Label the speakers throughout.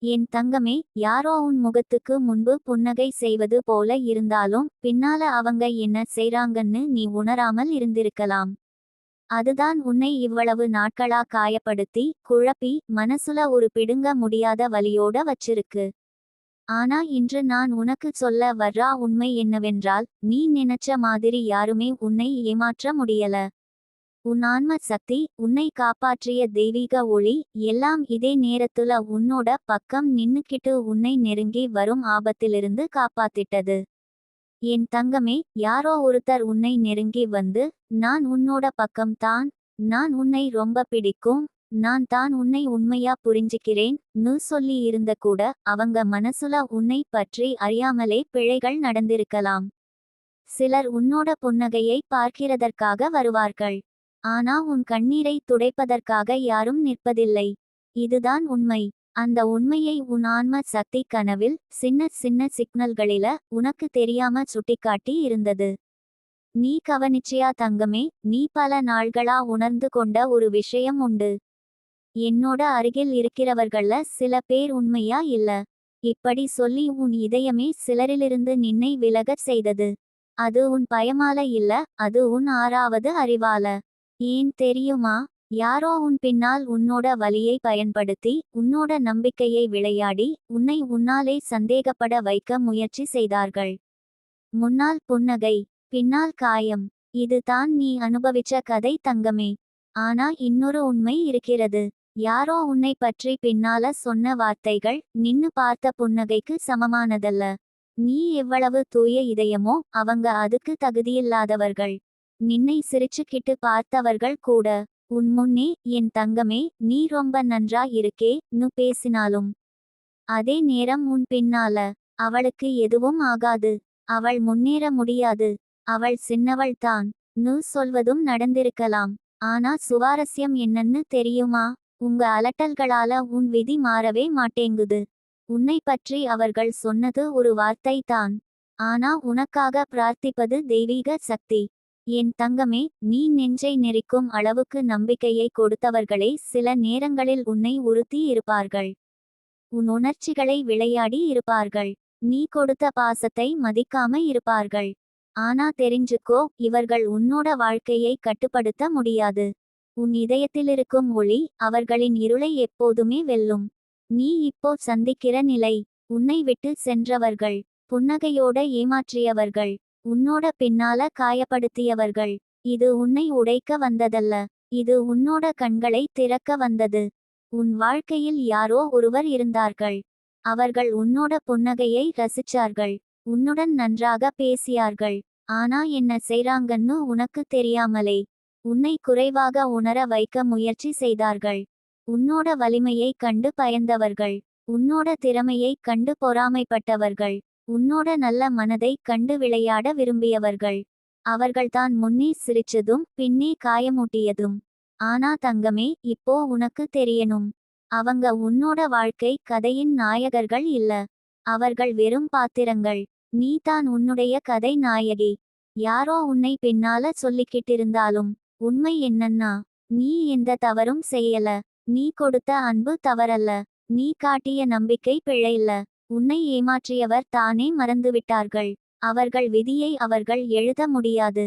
Speaker 1: என் தங்கமே, யாரோ உன் முகத்துக்கு முன்பு புன்னகை செய்வது போல இருந்தாலும் பின்னால அவங்க என்ன செய்றாங்கன்னு நீ உணராமல் இருந்திருக்கலாம். அதுதான் உன்னை இவ்வளவு நாட்களா காயப்படுத்தி குழப்பி மனசுல ஒரு பிடுங்க முடியாத வலியோட வச்சிருக்கு. ஆனா இன்று நான் உனக்கு சொல்ல வர்றா உண்மை என்னவென்றால், நீ நினைச்ச மாதிரி யாருமே உன்னை ஏமாற்ற முடியல. உன் ஆன்ம சக்தி, உன்னை காப்பாற்றிய தெய்வீக ஒளி எல்லாம் இதே நேரத்துல உன்னோட பக்கம் நின்னுக்கிட்டு உன்னை நெருங்கி வரும் ஆபத்திலிருந்து காப்பாத்திட்டது. என் தங்கமே, யாரோ ஒருத்தர் உன்னை நெருங்கி வந்து, நான் உன்னோட பக்கம் தான், நான் உன்னை ரொம்ப பிடிக்கும், நான் தான் உன்னை உண்மையா புரிஞ்சுக்கிறேன் னு சொல்லி இருந்த கூட அவங்க மனசுல உன்னை பற்றி அறியாமலே பிழைகள் நடந்திருக்கலாம். சிலர் உன்னோட புன்னகையை பார்க்கிறதற்காக வருவார்கள். ஆனா உன் கண்ணீரை துடைப்பதற்காக யாரும் நிற்பதில்லை. இதுதான் உண்மை. அந்த உண்மையை உன் ஆன்ம சக்தி கனவில் சின்ன சின்ன சிக்னல்களில உனக்கு தெரியாம சுட்டிக்காட்டி இருந்தது. நீ கவனிச்சியா தங்கமே, நீ பல நாள்களா உணர்ந்து கொண்ட ஒரு விஷயம் உண்டு. என்னோட அருகில் இருக்கிறவர்கள்ல சில பேர் உண்மையா இல்ல. இப்படி சொல்லி உன் இதயமே சிலரிலிருந்து நின்னை விலகச் செய்தது. அது உன் பயமால இல்ல, அது உன் ஆறாவது அறிவால. ஏன் தெரியுமா? யாரோ உன் பின்னால் உன்னோட வலியை பயன்படுத்தி உன்னோட நம்பிக்கையை விளையாடி உன்னை உன்னாலே சந்தேகப்பட வைக்க முயற்சி செய்தார்கள். முன்னால் புன்னகை, பின்னால் காயம். இது தான் நீ அனுபவிச்ச கதை தங்கமே. ஆனா இன்னொரு உண்மை இருக்கிறது. யாரோ உன்னை பற்றி பின்னால சொன்ன வார்த்தைகள் நின்னு பார்த்த புன்னகைக்கு சமமானதல்ல. நீ எவ்வளவு தூய இதயமோ அவங்க அதுக்கு தகுதியில்லாதவர்கள். நின்னை சிரிச்சுக்கிட்டு பார்த்தவர்கள் கூட உன் முன்னே, என் தங்கமே, நீ ரொம்ப நன்றா இருக்கே னு பேசினாலும் அதே நேரம் உன் பின்னால, அவளுக்கு எதுவும் ஆகாது, அவள் முன்னேற முடியாது, அவள் சின்னவள் தான் னு சொல்வதும் நடந்திருக்கலாம். ஆனா சுவாரஸ்யம் என்னன்னு தெரியுமா? உங்க அலட்டல்களால உன் விதி மாறவே மாட்டேங்குது. உன்னை பற்றி அவர்கள் சொன்னது ஒரு வார்த்தை தான். ஆனா உனக்காக பிரார்த்திப்பது தெய்வீக சக்தி. என் தங்கமே, நீ நெஞ்சை நெரிக்கும் அளவுக்கு நம்பிக்கையை கொடுத்தவர்களே சில நேரங்களில் உன்னை உறுத்தி இருப்பார்கள். உன் உணர்ச்சிகளை விளையாடி இருப்பார்கள். நீ கொடுத்த பாசத்தை மதிக்காம இருப்பார்கள். ஆனா தெரிஞ்சுக்கோ, இவர்கள் உன்னோட வாழ்க்கையை கட்டுப்படுத்த முடியாது. உன் இதயத்திலிருக்கும் ஒளி அவர்களின் இருளை எப்போதுமே வெல்லும். நீ இப்போ சந்திக்கிற நிலை, உன்னை விட்டு சென்றவர்கள், புன்னகையோட ஏமாற்றியவர்கள், உன்னோட பின்னால காயப்படுத்தியவர்கள், இது உன்னை உடைக்க வந்ததல்ல. இது உன்னோட கண்களை திறக்க வந்தது. உன் வாழ்க்கையில் யாரோ ஒருவர் இருந்தார்கள். அவர்கள் உன்னோட புன்னகையை ரசிச்சார்கள். உன்னுடன் நன்றாக பேசியார்கள். ஆனா என்ன செய்றாங்கன்னு உனக்கு தெரியாமலே உன்னை குறைவாக உணர வைக்க முயற்சி செய்தார்கள். உன்னோட வலிமையை கண்டு பயந்தவர்கள். உன்னோட திறமையை கண்டு பொறாமைப்பட்டவர்கள். உன்னோட நல்ல மனதை கண்டு விளையாட விரும்பியவர்கள். அவர்கள்தான் முன்னே சிரிச்சதும் பின்னே காயமூட்டியதும். ஆனா தங்கமே, இப்போ உனக்கு தெரியணும். அவங்க உன்னோட வாழ்க்கை கதையின் நாயகர்கள் இல்ல. அவர்கள் வெறும் பாத்திரங்கள். நீ தான் உன்னுடைய கதை நாயகி. யாரோ உன்னை பின்னால சொல்லிக்கிட்டிருந்தாலும் உண்மை என்னன்னா, நீ எந்த தவறும் செய்யல. நீ கொடுத்த அன்பு தவறல்ல. நீ காட்டிய நம்பிக்கை பிழையில்ல. உன்னை ஏமாற்றியவர் தானே மறந்துவிட்டார்கள். அவர்கள் விதியை அவர்கள் எழுத முடியாது.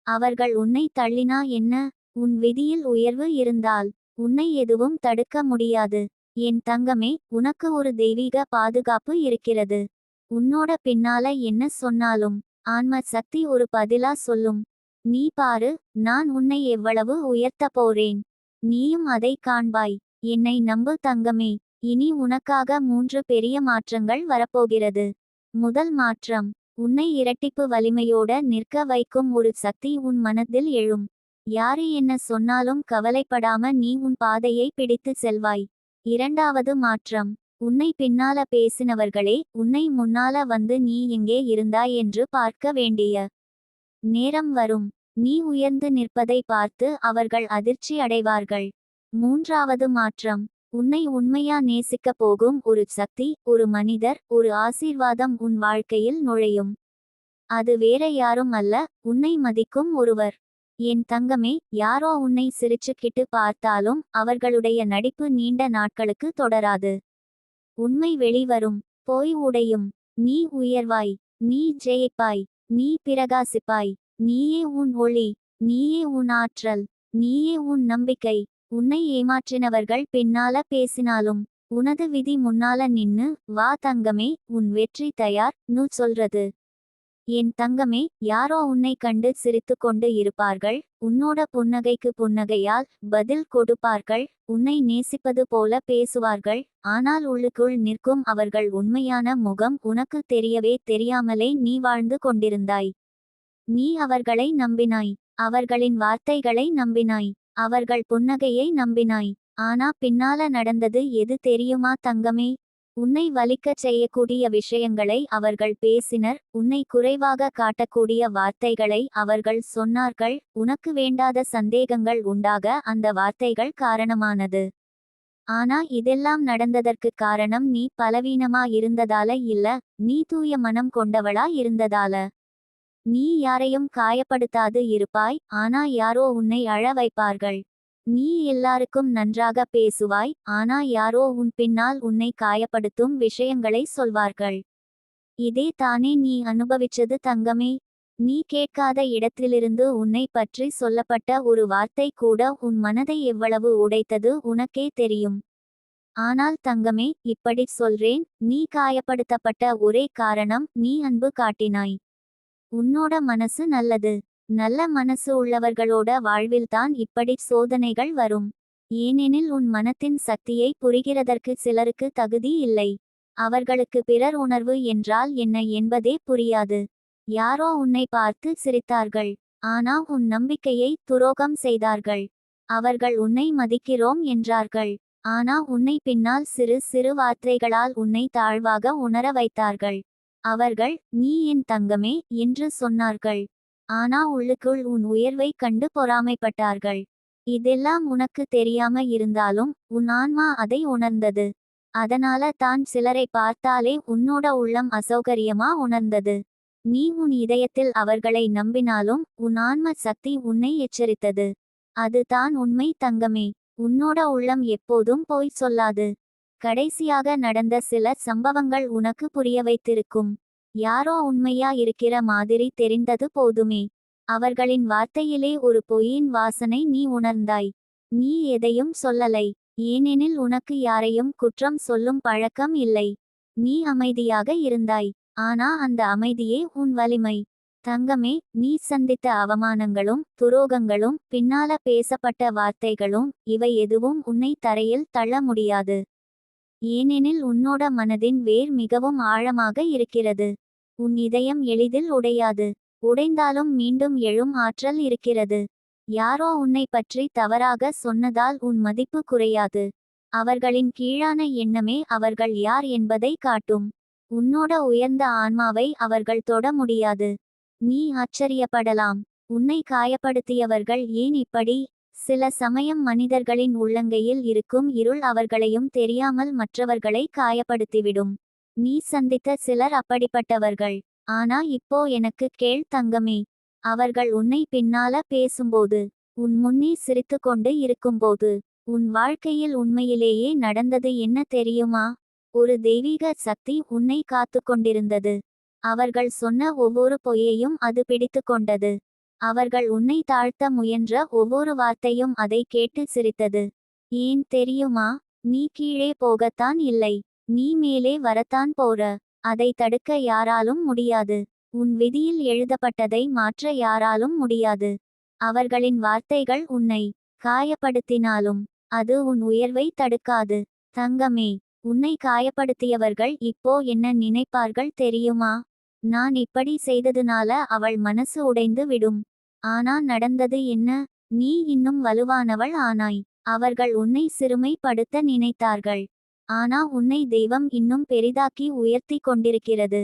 Speaker 1: அவர்கள் உன்னை தள்ளினா என்ன? உன் விதியில் உயர்வு இருந்தால் உன்னை எதுவும் தடுக்க முடியாது. என் தங்கமே, உனக்கு ஒரு தெய்வீக பாதுகாப்பு இருக்கிறது. உன்னோட பின்னால என்ன சொன்னாலும் ஆன்ம சக்தி ஒரு பதிலா சொல்லும். நீ பாரு, நான் உன்னை எவ்வளவு உயர்த்த போறேன். நீயும் அதை காண்பாய். என்னை நம்பு தங்கமே. இனி உனக்காக 3 பெரிய மாற்றங்கள் வரப்போகிறது. முதல் மாற்றம், உன்னை இரட்டிப்பு வலிமையோட நிற்க வைக்கும் ஒரு சக்தி உன் மனதில் எழும். யாரு என்ன சொன்னாலும் கவலைப்படாம நீ உன் பாதையை பிடித்து செல்வாய். இரண்டாவது மாற்றம், உன்னை பின்னால பேசினவர்களே உன்னை முன்னால வந்து நீ எங்கே இருந்தாய் என்று பார்க்க வேண்டிய நேரம் வரும். நீ உயர்ந்து நிற்பதை பார்த்து அவர்கள் அதிர்ச்சி அடைவார்கள். மூன்றாவது மாற்றம், உன்னை உண்மையா நேசிக்க போகும் ஒரு சக்தி, ஒரு மனிதர், ஒரு ஆசீர்வாதம் உன் வாழ்க்கையில் நுழையும். அது வேற யாரும் அல்ல, உன்னை மதிக்கும் ஒருவர். என் தங்கமே, யாரோ உன்னை சிரிச்சுக்கிட்டு பார்த்தாலும் அவர்களுடைய நடிப்பு நீண்ட நாட்களுக்கு தொடராது. உண்மை வெளிவரும். பொய் உடையும். நீ உயர்வாய். நீ ஜெயிப்பாய். நீ பிரகாசிப்பாய். நீயே உன் ஒளி. நீயே உன் ஆற்றல். நீயே உன் நம்பிக்கை. உன்னை ஏமாற்றினவர்கள் பின்னால பேசினாலும் உனது விதி முன்னால நின்னு வா தங்கமே உன் வெற்றி தயார் நு சொல்றது. என் தங்கமே, யாரோ உன்னை கண்டு சிரித்து கொண்டு இருப்பார்கள். உன்னோட புன்னகைக்கு புன்னகையால் பதில் கொடுப்பார்கள். உன்னை நேசிப்பது போல பேசுவார்கள். ஆனால் உள்ளுக்குள் நிற்கும் அவர்கள் உண்மையான முகம் உனக்கு தெரியவே தெரியாமலே நீ வாழ்ந்து கொண்டிருந்தாய். நீ அவர்களை நம்பினாய். அவர்களின் வார்த்தைகளை நம்பினாய். அவர்கள் புன்னகையை நம்பினாய். ஆனா பின்னால நடந்தது எது தெரியுமா தங்கமே? உன்னை வலிக்கச் செய்யக்கூடிய விஷயங்களை அவர்கள் பேசினர். உன்னை குறைவாக காட்டக்கூடிய வார்த்தைகளை அவர்கள் சொன்னார்கள். உனக்கு வேண்டாத சந்தேகங்கள் உண்டாக அந்த வார்த்தைகள் காரணமானது. ஆனா இதெல்லாம் நடந்ததற்கு காரணம் நீ பலவீனமா இருந்ததால இல்ல, நீ தூய மனம் கொண்டவளா இருந்ததால. நீ யாரையும் காயப்படுத்தாது இருப்பாய். ஆனா யாரோ உன்னை அழ வைப்பார்கள். நீ எல்லாருக்கும் நன்றாக பேசுவாய். ஆனா யாரோ உன் பின்னால் உன்னை காயப்படுத்தும் விஷயங்களை சொல்வார்கள். இதே தானே நீ அனுபவிச்சது தங்கமே. நீ கேட்காத இடத்திலிருந்து உன்னை பற்றி சொல்லப்பட்ட ஒரு வார்த்தை கூட உன் மனதை எவ்வளவு உடைத்தது உனக்கே தெரியும். ஆனால் தங்கமே, இப்படி சொல்றேன், நீ காயப்படுத்தப்பட்ட ஒரே காரணம் நீ அன்பு காட்டினாய். உன்னோட மனசு நல்லது. நல்ல மனசு உள்ளவர்களோட வாழ்வில்தான் இப்படி சோதனைகள் வரும். ஏனெனில் உன் மனத்தின் சக்தியை புரிகிறதற்கு சிலருக்கு தகுதி இல்லை. அவர்களுக்கு பிறர் உணர்வு என்றால் என்ன என்பதே புரியாது. யாரோ உன்னை பார்த்து சிரித்தார்கள். ஆனா உன் நம்பிக்கையை துரோகம் செய்தார்கள். அவர்கள் உன்னை மதிக்கிறோம் என்றார்கள். ஆனா உன்னை பின்னால் சிறு சிறு வார்த்தைகளால் உன்னை தாழ்வாக உணர வைத்தார்கள். அவர்கள் நீ என் தங்கமே என்று சொன்னார்கள். ஆனா உள்ளுக்குள் உன் உயர்வை கண்டு பொறாமைப்பட்டார்கள். இதெல்லாம் உனக்கு தெரியாம இருந்தாலும் உன் ஆன்மா அதை உணர்ந்தது. அதனால தான் சிலரை பார்த்தாலே உன்னோட உள்ளம் அசௌகரியமா உணர்ந்தது. நீ உன் இதயத்தில் அவர்களை நம்பினாலும் உன் ஆன்ம சக்தி உன்னை எச்சரித்தது. அது தான் உண்மை தங்கமே. உன்னோட உள்ளம் எப்போதும் போய் சொல்லாது. கடைசியாக நடந்த சில சம்பவங்கள் உனக்கு புரிய வைத்திருக்கும். யாரோ உண்மையா இருக்கிற மாதிரி தெரிந்தது போதுமே. அவர்களின் வார்த்தையிலே ஒரு பொய்யின் வாசனை நீ உணர்ந்தாய். நீ எதையும் சொல்லலை. ஏனெனில் உனக்கு யாரையும் குற்றம் சொல்லும் பழக்கம் இல்லை. நீ அமைதியாக இருந்தாய். ஆனா அந்த அமைதியே உன் வலிமை. தங்கமே, நீ சந்தித்த அவமானங்களும் துரோகங்களும் பின்னால பேசப்பட்ட வார்த்தைகளும் இவை எதுவும் உன்னை தரையில் தள்ள முடியாது. ஏனெனில் உன்னோட மனதின் வேர் மிகவும் ஆழமாக இருக்கிறது. உன் இதயம் எளிதில் உடையாது. உடைந்தாலும் மீண்டும் எழும் ஆற்றல் இருக்கிறது. யாரோ உன்னை பற்றி தவறாக சொன்னதால் உன் மதிப்பு குறையாது. அவர்களின் கீழான எண்ணமே அவர்கள் யார் என்பதை காட்டும். உன்னோட உயர்ந்த ஆன்மாவை அவர்கள் தொட முடியாது. நீ ஆச்சரியப்படலாம். உன்னை காயப்படுத்தியவர்கள் ஏன் இப்படி? சில சமயம் மனிதர்களின் உள்ளங்கையில் இருக்கும் இருள் அவர்களையும் தெரியாமல் மற்றவர்களை காயப்படுத்திவிடும். நீ சந்தித்த சிலர் அப்படிப்பட்டவர்கள். ஆனா இப்போ எனக்கு கேள் தங்கமே. அவர்கள் உன்னை பின்னால பேசும்போது, உன் முன்னே சிரித்து கொண்டு இருக்கும்போது, உன் வாழ்க்கையில் உண்மையிலேயே நடந்தது என்ன தெரியுமா? ஒரு தெய்வீக சக்தி உன்னை காத்து கொண்டிருந்தது. அவர்கள் சொன்ன ஒவ்வொரு பொய்யையும் அது பிடித்து கொண்டது. அவர்கள் உன்னை தாழ்த்த முயன்ற ஒவ்வொரு வார்த்தையும் அதை கேட்டு சிரித்தது. ஏன் தெரியுமா? நீ கீழே போகத்தான் இல்லை. நீ மேலே வரத்தான் போற. அதை தடுக்க யாராலும் முடியாது. உன் விதியில் எழுதப்பட்டதை மாற்ற யாராலும் முடியாது. அவர்களின் வார்த்தைகள் உன்னை காயப்படுத்தினாலும் அது உன் உயர்வை தடுக்காது. தங்கமே, உன்னை காயப்படுத்தியவர்கள் இப்போ என்ன நினைப்பார்கள் தெரியுமா? நான் இப்படி செய்ததுனால அவள் மனசு உடைந்து விடும். ஆனா நடந்தது என்ன? நீ இன்னும் வலுவானவள் ஆனாய். அவர்கள் உன்னை சிறுமைப்படுத்த நினைத்தார்கள். ஆனா உன்னை தெய்வம் இன்னும் பெரிதாக்கி உயர்த்தி கொண்டிருக்கிறது.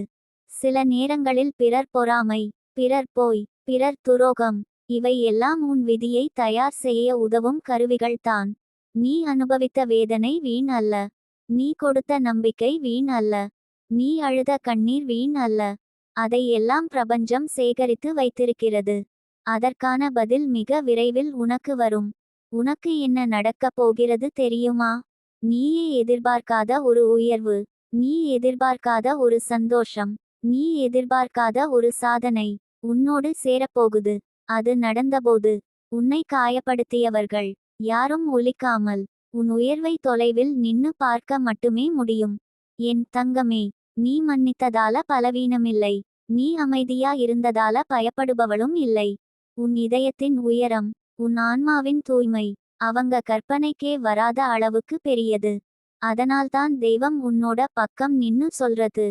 Speaker 1: சில நேரங்களில் பிறர் பொறாமை, பிறர் போய், பிறர் துரோகம், இவை எல்லாம் உன் விதியை தயார் செய்ய உதவும் கருவிகள்தான். நீ அனுபவித்த வேதனை வீண் அல்ல. நீ கொடுத்த நம்பிக்கை வீண் அல்ல. நீ அழுத கண்ணீர் வீண் அல்ல. அதை எல்லாம் பிரபஞ்சம் சேகரித்து வைத்திருக்கிறது. அதற்கான பதில் மிக விரைவில் உனக்கு வரும். உனக்கு என்ன நடக்கப் போகிறது தெரியுமா? நீயே எதிர்பார்க்காத ஒரு உயர்வு, நீ எதிர்பார்க்காத ஒரு சந்தோஷம், நீ எதிர்பார்க்காத ஒரு சாதனை உன்னோடு சேரப்போகுது. அது நடந்தபோது உன்னை காயப்படுத்தியவர்கள் யாரும் ஒலிக்காமல் உன் உயர்வை தொலைவில் நின்னு பார்க்க மட்டுமே முடியும். என் தங்கமே, நீ மன்னித்ததால பலவீனமில்லை, நீ அமைதியா இருந்ததால பயப்படுபவளும் இல்லை. உன் இதயத்தின் உயரம், உன் ஆன்மாவின் தூய்மை அவங்க கற்பனைக்கே வராத அளவுக்கு பெரியது. அதனால்தான் தெய்வம் உன்னோட பக்கம் நின்னு சொல்றது,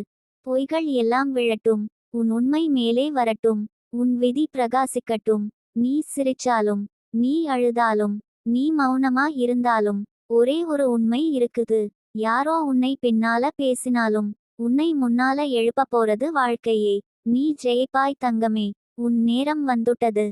Speaker 1: பொய்கள் எல்லாம் விழட்டும், உன் உண்மை மேலே வரட்டும், உன் விதி பிரகாசிக்கட்டும். நீ சிரிச்சாலும், நீ அழுதாலும், நீ மௌனமா இருந்தாலும் ஒரே ஒரு உண்மை இருக்குது. யாரோ உன்னை பின்னால பேசினாலும் உன்னை முன்னால எழுப்ப போறது வாழ்க்கையே. நீ ஜெயிப்பாய் தங்கமே, உன் நேரம் வந்துட்டது.